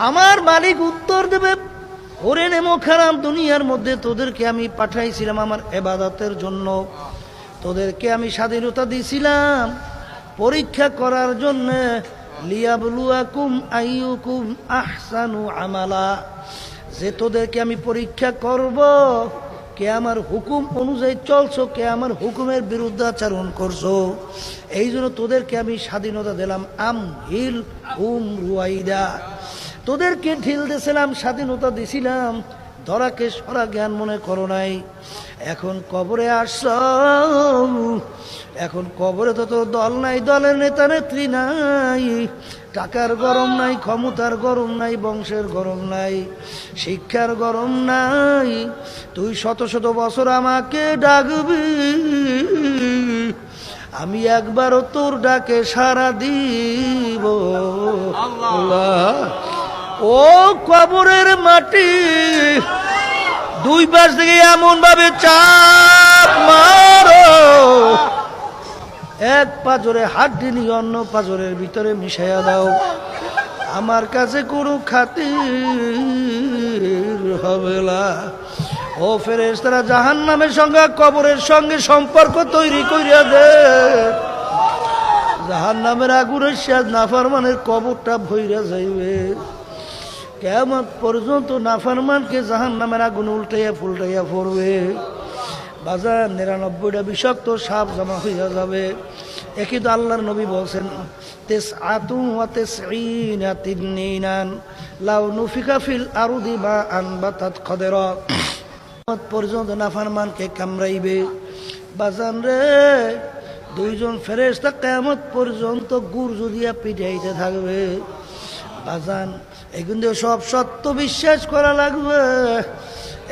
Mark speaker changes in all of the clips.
Speaker 1: আমার মালিক উত্তর দেবে, ওরে নেমক হারাম, দুনিয়ার মধ্যে তোদেরকে আমি পাঠাইছিলাম আমার ইবাদতের জন্য, তোদেরকে আমি স্বাধীনতা দিয়েছিলাম পরীক্ষা করার জন্য, লিয়াবলুয়াকুম আইয়ুকুম আহসানু আমালা, যে তোদেরকে আমি পরীক্ষা করব কে আমার হুকুম অনুযায়ী চলছো, কে আমার হুকুমের বিরুদ্ধে আচরণ করছো। এই জন্য তোদেরকে আমি স্বাধীনতা দিলাম। হিল রুয়াইদা, তোদেরকে ঢিল দিয়েছিলাম, স্বাধীনতা দিছিলাম, ধরাকে সরা জ্ঞান মনে করো নাই। এখন কবরে আসছ, এখন কবরে তো তোর দল নাই, দলের নেতা নেত্রী নাই, টাকার গরম নাই, ক্ষমতার গরম নাই, বংশের গরম নাই, শিক্ষার গরম নাই। তুই শত শত বছর আমাকে ডাকবি, আমি একবারও তোর ডাকে সাড়া দিব। আল্লাহ, ও কবরের মাটি, দুই পাশ থেকে এমন ভাবে চাপ মারো, এক পাজরে হাড্ডি নিয়ে অন্য পাজরের ভিতরে মিশাইয়া দাও। আমার কাছে কোনো খাতির হবে না। ও ফেরেশতারা জাহান্নামের সঙ্গে কবরের সঙ্গে সম্পর্ক তৈরি করিয়া দে। জাহান্নামের আগুনের শেষ নাফরমানের কবরটা ভইরা যাইবে। কিয়ামত পর্যন্ত নাফরমানকে জাহান্নামের আগুন উল্টাইয়া ফুলটাইয়া পড়বে। বাজার ৯৯টা বিষাক্ত সাপ জমা হইয়া যাবে। একই তো আল্লাহর নবী বলছেন, তেসআতুন ওয়া তেসঈনা তিন্নিনান লাউ নুফিকা ফিল আরদি মা আনবাতাত কদরা। কিয়ামত পর্যন্ত নাফরমানকে কামড়াইবে। বাজান রে, দুইজন ফেরেশতা কিয়ামত পর্যন্ত গুরজু দিয়া পিটাইতে থাকবে। বাজান, এগুলো সব সত্য বিশ্বাস করা লাগবে।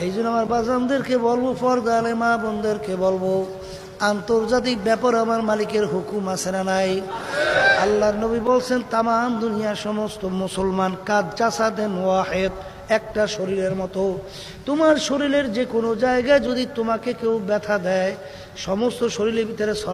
Speaker 1: এই জন্য আমার বাজানদেরকে বলবো, পর্দালে মা বোনদেরকে বলবো, আন্তর্জাতিক ব্যাপার আমার মালিকের হুকুম আছে না নাই? আল্লাহর নবী বলছেন, তামাম দুনিয়া সমস্ত মুসলমান কাদ জাসাদেন ওয়াহিদ, একটা শরীরের মতো। তোমার শরীরের যে কোনো জায়গায় যদি তোমাকে কেউ ব্যথা দেয়, সমস্ত শরীরের ভিতরে